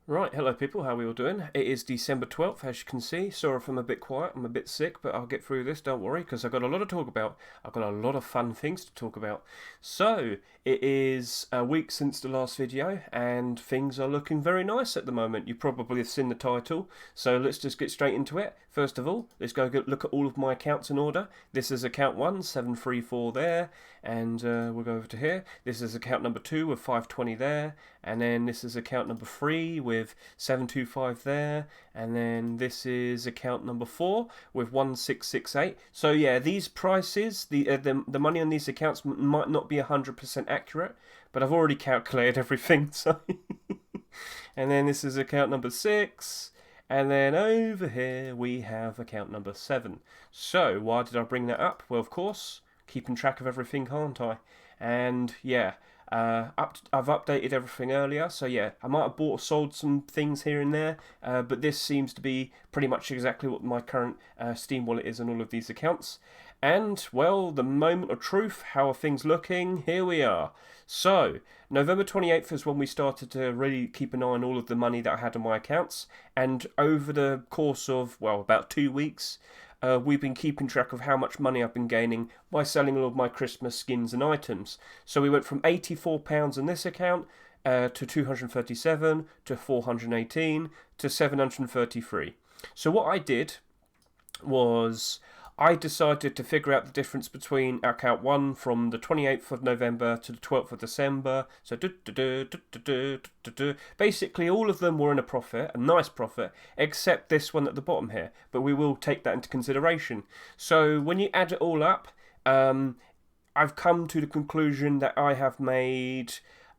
Right, hello people, how are we all doing? It is December 12th, as you can see. Sorry if I'm a bit quiet, I'm a bit sick, but I'll get through this, don't worry, because I've got a lot to talk about. I've got a lot of fun things to talk about. So, it is a week since the last video, and things are looking very nice at the moment. You probably have seen the title, so let's just get straight into it. First of all, let's go look at all of my accounts in order. This is account 1, 734 there, and we'll go over to here. This is account number 2 with 520 there, and then this is account number 3 with 725 there, and then this is account number 4 with 1668. So yeah, these prices, the money on these accounts might not be 100% accurate, but I've already calculated everything. So and then this is account number 6. And then over here we have account number 7. So why did I bring that up? Well, of course, keeping track of everything, can't I? And yeah, I've updated everything earlier, so yeah, I might have bought or sold some things here and there, but this seems to be pretty much exactly what my current Steam wallet is on all of these accounts. And, well, the moment of truth, how are things looking? Here we are. So, November 28th is when we started to really keep an eye on all of the money that I had on my accounts, and over the course of, well, about 2 weeks, we've been keeping track of how much money I've been gaining by selling all of my Christmas skins and items. So we went from £84 in this account to 237 to 418 to 733. So what I did was I decided to figure out the difference between account 1 from the 28th of November to the 12th of December. So basically all of them were in a profit, a nice profit, except this one at the bottom here. But we will take that into consideration. So when you add it all up, I've come to the conclusion that I have made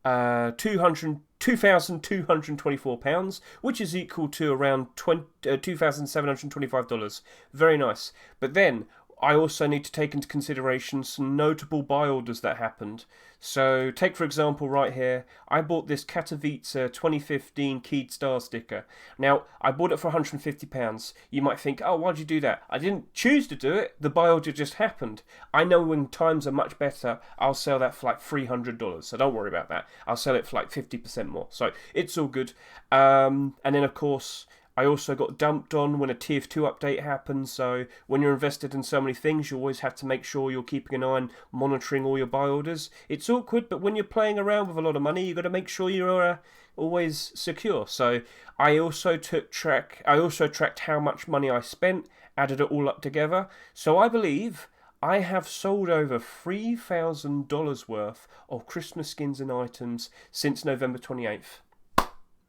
£2,224, which is equal to around $2,725. Very nice. But then I also need to take into consideration some notable buy orders that happened. So take for example right here, I bought this Katowice 2015 Keyed Star sticker. Now, I bought it for £150. You might think, oh, why'd you do that? I didn't choose to do it, the buy order just happened. I know when times are much better, I'll sell that for like $300, so don't worry about that. I'll sell it for like 50% more, so it's all good. And then of course, I also got dumped on when a Tier 2 update happens, so when you're invested in so many things, you always have to make sure you're keeping an eye on monitoring all your buy orders. It's awkward, but when you're playing around with a lot of money, you've got to make sure you're always secure. So I also tracked how much money I spent, added it all up together. So I believe I have sold over $3,000 worth of Christmas skins and items since November 28th.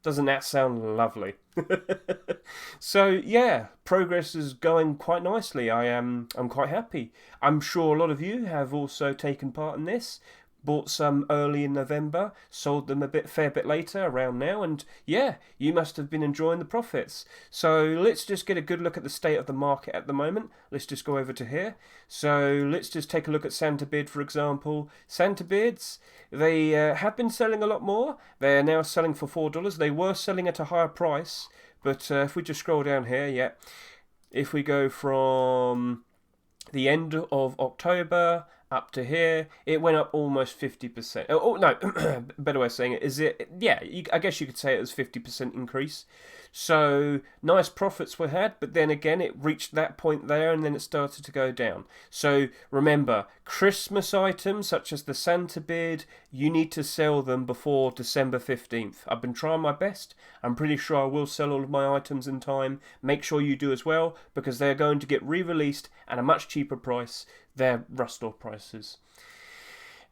Doesn't that sound lovely? So yeah, progress is going quite nicely. I'm quite happy. I'm sure a lot of you have also taken part in this. Bought some early in November, sold them fair bit later, around now, and yeah, you must have been enjoying the profits. So let's just get a good look at the state of the market at the moment. Let's just go over to here. So let's just take a look at Santa Bid, for example. Santa Bids, they have been selling a lot more. They're now selling for $4. They were selling at a higher price, but if we just scroll down here, yeah, if we go from the end of October up to here, it went up almost 50%. Oh no, better way of saying it is yeah, I guess you could say it was 50% increase. So nice profits were had, but then again it reached that point there and then it started to go down. So remember, Christmas items such as the Santa Bid, you need to sell them before December 15th. I've been trying my best. I'm pretty sure I will sell all of my items in time. Make sure you do as well, because they're going to get re-released at a much cheaper price. They're Rustore prices.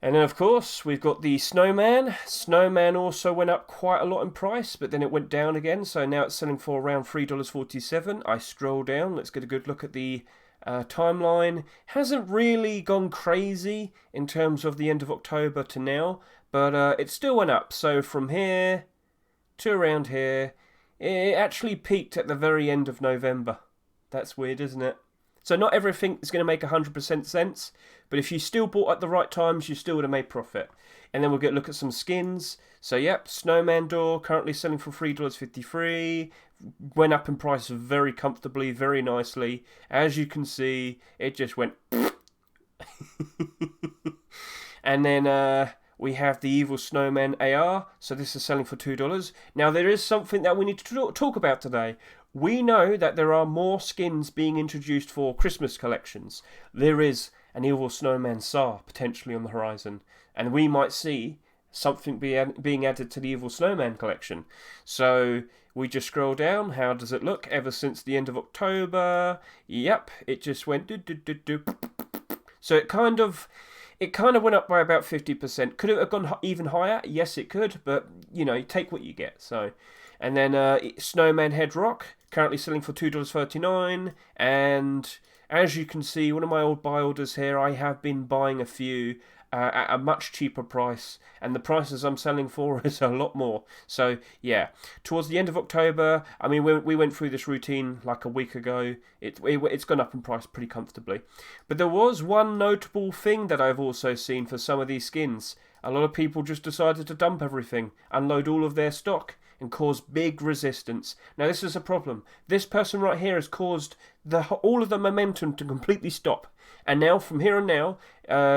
And then of course we've got the Snowman. Snowman also went up quite a lot in price, but then it went down again, so now it's selling for around $3.47. I scroll down, let's get a good look at the timeline. Hasn't really gone crazy in terms of the end of October to now, but it still went up. So from here to around here, it actually peaked at the very end of November. That's weird, isn't it? So not everything is going to make 100% sense, but if you still bought at the right times, you still would have made profit. And then we'll get a look at some skins. So yep, Snowman Door currently selling for $3.53. Went up in price very comfortably, very nicely. As you can see, it just went. And then we have the Evil Snowman AR, so this is selling for $2. Now there is something that we need to talk about today. We know that there are more skins being introduced for Christmas collections. There is an Evil Snowman SAR potentially on the horizon, and we might see something being added to the Evil Snowman collection. So we just scroll down. How does it look? Ever since the end of October, yep, it just went do. So it kind of went up by about 50%. Could it have gone even higher? Yes, it could, but you know, you take what you get. So, and then Snowman Head Rock currently selling for $2.39, and as you can see, one of my old buy orders here, I have been buying a few at a much cheaper price, and the prices I'm selling for is a lot more. So yeah, towards the end of October, I mean, we went through this routine like a week ago. It's gone up in price pretty comfortably. But there was one notable thing that I've also seen for some of these skins. A lot of people just decided to dump everything, unload all of their stock, and cause big resistance. Now this is a problem. This person right here has caused all of the momentum to completely stop. And now, from here on now,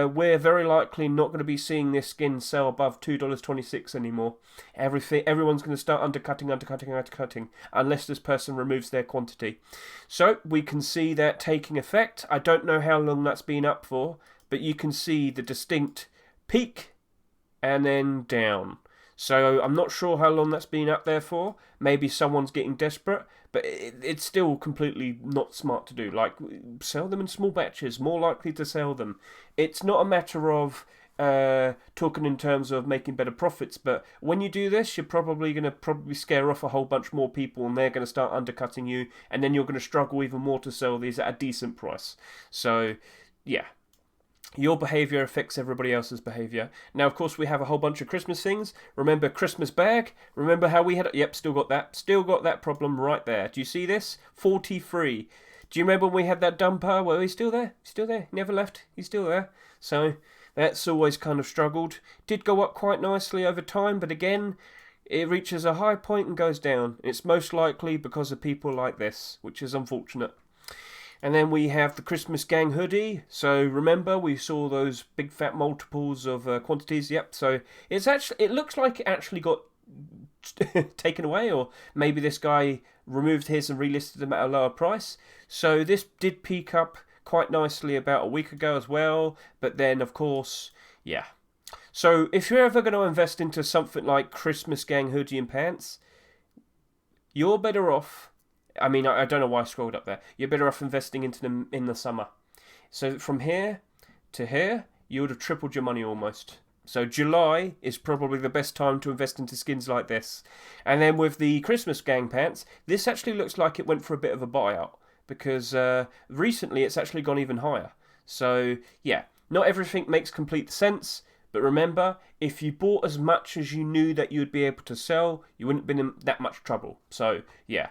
we're very likely not going to be seeing this skin sell above $2.26 anymore. Everyone's going to start undercutting, unless this person removes their quantity. So we can see that taking effect. I don't know how long that's been up for, but you can see the distinct peak and then down. So I'm not sure how long that's been up there for. Maybe someone's getting desperate, but it's still completely not smart to do. Like, sell them in small batches, more likely to sell them. It's not a matter of talking in terms of making better profits, but when you do this, you're probably going to scare off a whole bunch more people, and they're going to start undercutting you, and then you're going to struggle even more to sell these at a decent price. So, yeah. Your behaviour affects everybody else's behaviour. Now, of course, we have a whole bunch of Christmas things. Remember Christmas bag? Remember how we had... Yep, still got that. Still got that problem right there. Do you see this? 43. Do you remember when we had that dumper? Well, he's still there. Still there. Never left. He's still there. So, that's always kind of struggled. Did go up quite nicely over time, but again, it reaches a high point and goes down. It's most likely because of people like this, which is unfortunate. And then we have the Christmas Gang hoodie. So remember, we saw those big fat multiples of quantities. Yep. So it looks like it actually got taken away, or maybe this guy removed his and relisted them at a lower price. So this did peak up quite nicely about a week ago as well. But then, of course, yeah. So if you're ever going to invest into something like Christmas Gang hoodie and pants, you're better off. I mean, I don't know why I scrolled up there. You're better off investing into them in the summer. So from here to here, you would have tripled your money almost. So July is probably the best time to invest into skins like this. And then with the Christmas Gang pants, this actually looks like it went for a bit of a buyout, because recently it's actually gone even higher. So yeah, not everything makes complete sense. But remember, if you bought as much as you knew that you would be able to sell, you wouldn't have been in that much trouble. So yeah.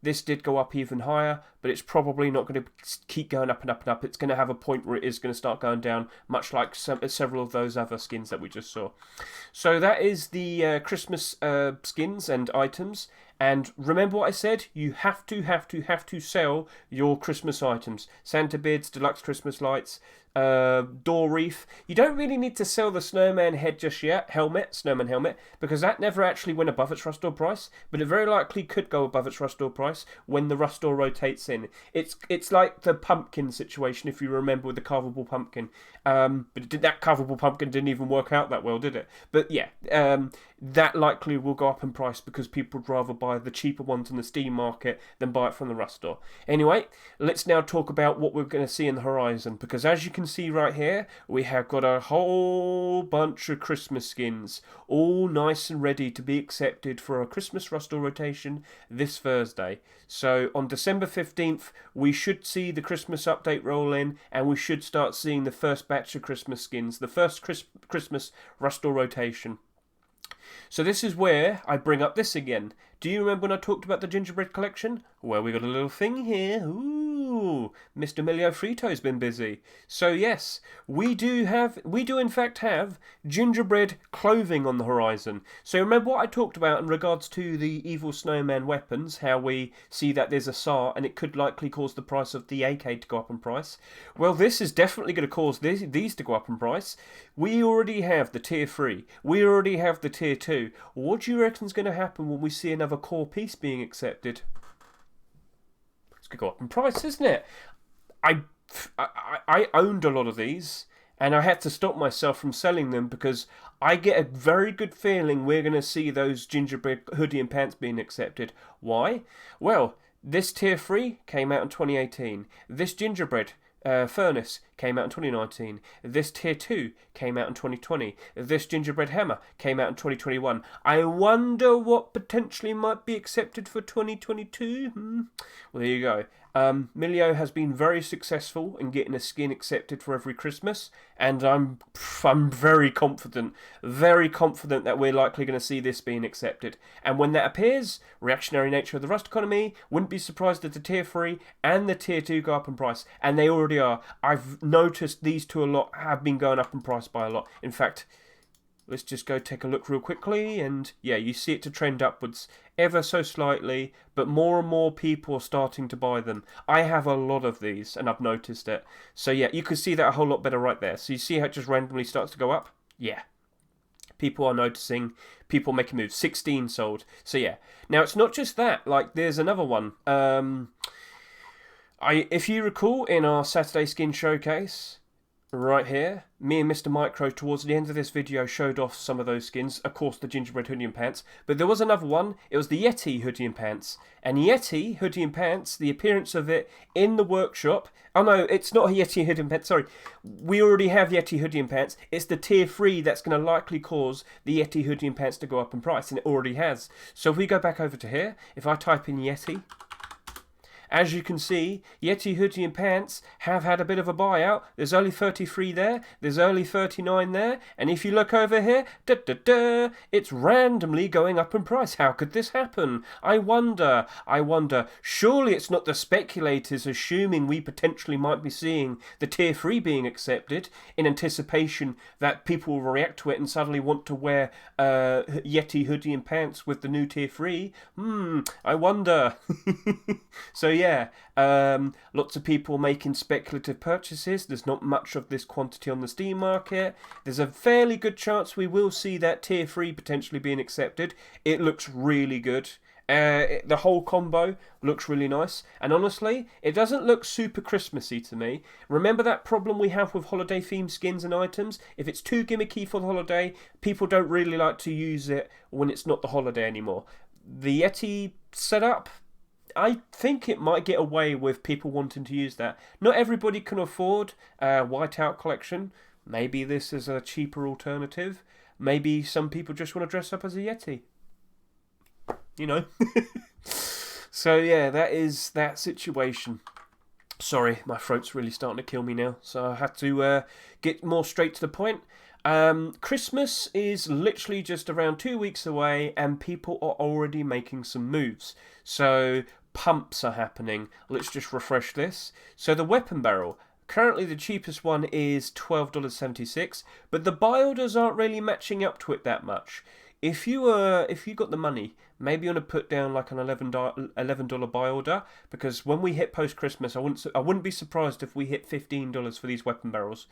This did go up even higher, but it's probably not going to keep going up and up and up. It's going to have a point where it is going to start going down, much like several of those other skins that we just saw. So that is the Christmas skins and items. And remember what I said, you have to sell your Christmas items. Santa beards, deluxe Christmas lights, door wreath. You don't really need to sell the snowman head just yet, snowman helmet, because that never actually went above its rust door price, but it very likely could go above its rust door price when the rust door rotates in. It's like the pumpkin situation, if you remember, with the carvable pumpkin. But that carvable pumpkin didn't even work out that well, did it? But yeah, that likely will go up in price because people would rather buy the cheaper ones in the Steam market than buy it from the rust door. Anyway, let's now talk about what we're going to see in the horizon, because as you can see right here, we have got a whole bunch of Christmas skins, all nice and ready to be accepted for a Christmas rust door rotation this Thursday. So on December 15th, we should see the Christmas update roll in, and we should start seeing the first batch of Christmas skins, the first Christmas rust door rotation. So this is where I bring up this again. Do you remember when I talked about the gingerbread collection? Well, we got a little thing here. Ooh, Mr. Emilio Frito's been busy. So yes, we do in fact have gingerbread clothing on the horizon. So remember what I talked about in regards to the evil snowman weapons, how we see that there's a SAR and it could likely cause the price of the AK to go up in price. Well, this is definitely going to cause these to go up in price. We already have the tier 3. We already have the tier 2. What do you reckon is going to happen when we see another core piece being accepted? It's going to go up in price, isn't it? I owned a lot of these, and I had to stop myself from selling them because I get a very good feeling we're going to see those gingerbread hoodie and pants being accepted. Why? Well, this tier 3 came out in 2018. This gingerbread furnace came out in 2019. This tier 2 came out in 2020. This gingerbread hammer came out in 2021. I wonder what potentially might be accepted for 2022. Well, there you go. Milio has been very successful in getting a skin accepted for every Christmas, and I'm very confident that we're likely going to see this being accepted. And when that appears, reactionary nature of the Rust economy, wouldn't be surprised if the tier 3 and the tier 2 go up in price, and they already are. I've noticed these two a lot have been going up in price by a lot. In fact, let's just go take a look real quickly, and yeah, you see it to trend upwards ever so slightly, but more and more people are starting to buy them. I have a lot of these, and I've noticed it. So yeah, you can see that a whole lot better right there. So you see how it just randomly starts to go up? Yeah. People are noticing, people making moves. 16 sold. So yeah. Now, it's not just that. Like, there's another one. If you recall, in our Saturday skin showcase, right here, me and Mr. Micro towards the end of this video showed off some of those skins, of course the gingerbread hoodie and pants, but there was another one, it was the Yeti hoodie and pants, and Yeti hoodie and pants, the appearance of it in the workshop, oh no, it's not a Yeti hoodie and pants, sorry, we already have Yeti hoodie and pants, it's the tier 3 that's going to likely cause the Yeti hoodie and pants to go up in price, and it already has. So if we go back over to here, if I type in Yeti, as you can see, Yeti hoodie and pants have had a bit of a buyout. There's only 33 there, there's only 39 there, and if you look over here, it's randomly going up in price. How could this happen? I wonder, surely it's not the speculators assuming we potentially might be seeing the tier 3 being accepted in anticipation that people will react to it and suddenly want to wear Yeti hoodie and pants with the new tier 3? I wonder. So yeah, lots of people making speculative purchases. There's not much of this quantity on the Steam market. There's a fairly good chance we will see that tier 3 potentially being accepted. It looks really good. The whole combo looks really nice, and honestly, it doesn't look super Christmassy to me. Remember that problem we have with holiday themed skins and items? If it's too gimmicky for the holiday, people don't really like to use it when it's not the holiday anymore. The Yeti setup, I think it might get away with people wanting to use that. Not everybody can afford a whiteout collection. Maybe this is a cheaper alternative. Maybe some people just want to dress up as a Yeti. You know. So yeah, that is that situation. Sorry, my throat's really starting to kill me now, so I had to get more straight to the point. Christmas is literally just around 2 weeks away, and people are already making some moves. So pumps are happening. Let's just refresh this. So the weapon barrel. Currently the cheapest one is $12.76, but the buy orders aren't really matching up to it that much. If you got the money, maybe you want to put down like an $11 buy order, because when we hit post Christmas, I wouldn't be surprised if we hit $15 for these weapon barrels.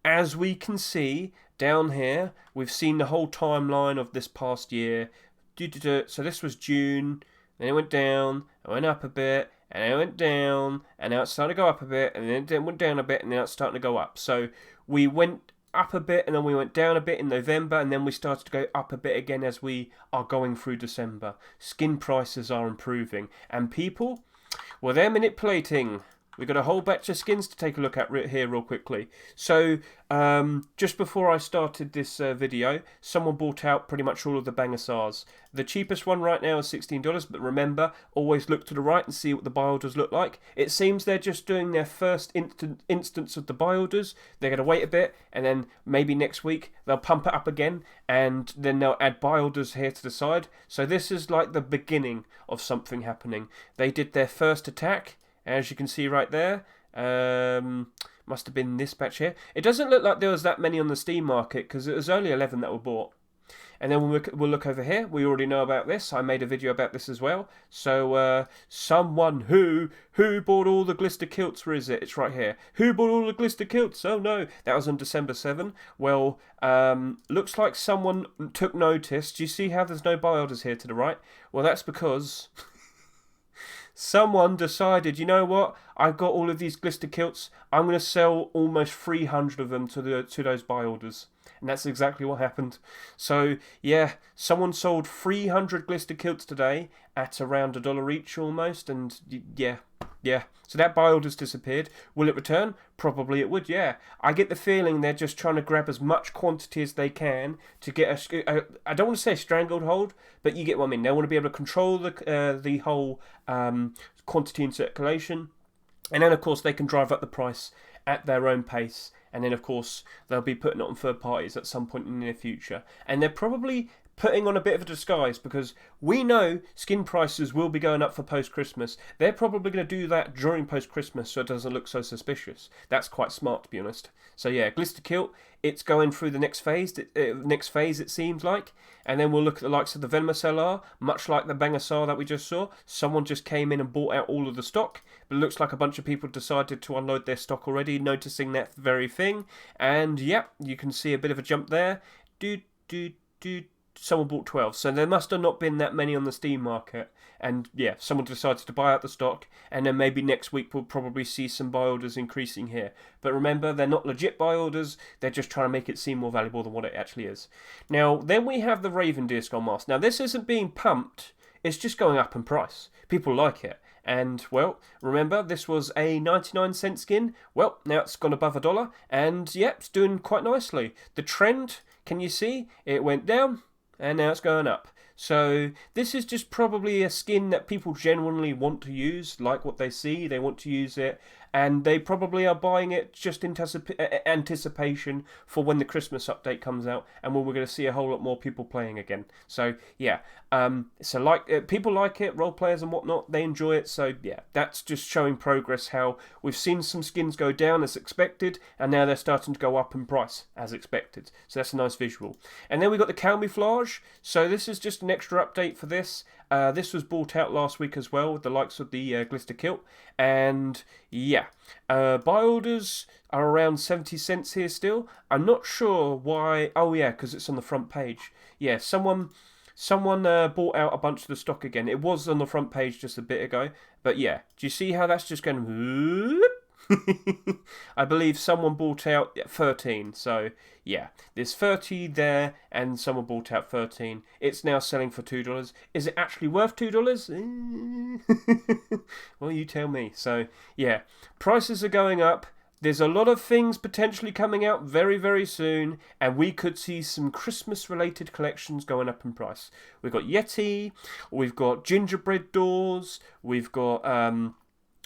As we can see down here, we've seen the whole timeline of this past year. So this was June, then it went down, it went up a bit, and it went down, and now it's starting to go up a bit, and then it went down a bit, and now it's starting to go up. So we went up a bit, and then we went down a bit in November, and then we started to go up a bit again as we are going through December. Skin prices are improving, and people, well, they're manipulating We've got a whole batch of skins to take a look at here real quickly. So, just before I started this video, someone bought out pretty much all of the Bangasars. The cheapest one right now is $16, but remember, always look to the right and see what the buy orders look like. It seems they're just doing their first instance of the buy orders. They're going to wait a bit, and then maybe next week they'll pump it up again, and then they'll add buy orders here to the side. So this is like the beginning of something happening. They did their first attack, as you can see right there. Must have been this batch here. It doesn't look like there was that many on the Steam market because it was only 11 that were bought. And then we'll look over here. We already know about this. I made a video about this as well. So someone who bought all the glister kilts. Where is it? It's right here. Who bought all the glister kilts? Oh no, that was on December 7. Well, looks like someone took notice. Do you see how there's no buy orders here to the right? Well, that's because someone decided, you know what? I've got all of these glister kilts. I'm going to sell almost 300 of them to those buy orders. And that's exactly what happened. So, yeah, someone sold 300 glister kilts today at around $1 each almost. And, yeah. So that buy order's disappeared. Will it return? Probably it would, yeah. I get the feeling they're just trying to grab as much quantity as they can to get I don't want to say a stranglehold, but you get what I mean. They want to be able to control the whole quantity in circulation. And then, of course, they can drive up the price at their own pace. And then, of course, they'll be putting it on third parties at some point in the near future. And they're probably putting on a bit of a disguise because we know skin prices will be going up for post-Christmas. They're probably going to do that during post-Christmas so it doesn't look so suspicious. That's quite smart, to be honest. So yeah, Glister Kilt, it's going through the next phase. It seems like. And then we'll look at the likes of the Venomous LR, much like the Bangasar that we just saw. Someone just came in and bought out all of the stock, but it looks like a bunch of people decided to unload their stock already, noticing that very thing. And yep, you can see a bit of a jump there. Someone bought 12, so there must have not been that many on the Steam market. And yeah, someone decided to buy out the stock, and then maybe next week we'll probably see some buy orders increasing here. But remember, they're not legit buy orders, they're just trying to make it seem more valuable than what it actually is. Now, then we have the Raven Deer Skull Mask. Now, this isn't being pumped, it's just going up in price. People like it. And, well, remember, this was a 99-cent skin. Well, now it's gone above $1, and yeah, it's doing quite nicely. The trend, can you see? It went down, and now it's going up. So this is just probably a skin that people genuinely want to use, like what they see, they want to use it, and they probably are buying it just in anticipation for when the Christmas update comes out, and when we're going to see a whole lot more people playing again. So yeah, people like it, role players and whatnot, they enjoy it. So yeah, that's just showing progress. How we've seen some skins go down as expected, and now they're starting to go up in price as expected. So that's a nice visual. And then we got the camouflage. So this is just an extra update for this. This was bought out last week as well, with the likes of the Glister Kilt. And yeah, buy orders are around 70 cents here still. I'm not sure why. Oh yeah, because it's on the front page. Yeah, someone bought out a bunch of the stock again. It was on the front page just a bit ago. But yeah, do you see how that's just going? I believe someone bought out 13. So yeah, there's 30 there, and someone bought out 13. It's now selling for $2. Is it actually worth $2? Well, you tell me. So yeah, prices are going up. There's a lot of things potentially coming out very, very soon, and we could see some Christmas-related collections going up in price. We've got Yeti, we've got gingerbread doors, we've got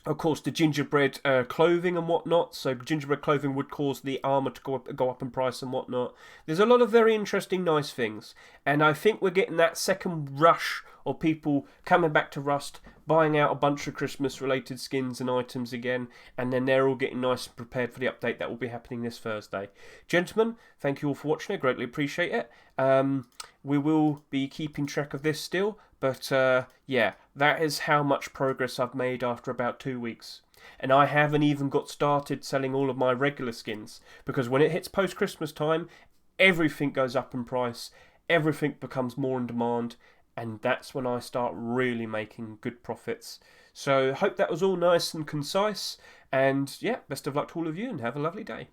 of course, the gingerbread clothing and whatnot. So gingerbread clothing would cause the armour to go up in price and whatnot. There's a lot of very interesting, nice things. And I think we're getting that second rush of people coming back to Rust, buying out a bunch of Christmas-related skins and items again. And then they're all getting nice and prepared for the update that will be happening this Thursday. Gentlemen, thank you all for watching. I greatly appreciate it. We will be keeping track of this still. But yeah, that is how much progress I've made after about 2 weeks. And I haven't even got started selling all of my regular skins. Because when it hits post-Christmas time, everything goes up in price. Everything becomes more in demand. And that's when I start really making good profits. So hope that was all nice and concise. And yeah, best of luck to all of you and have a lovely day.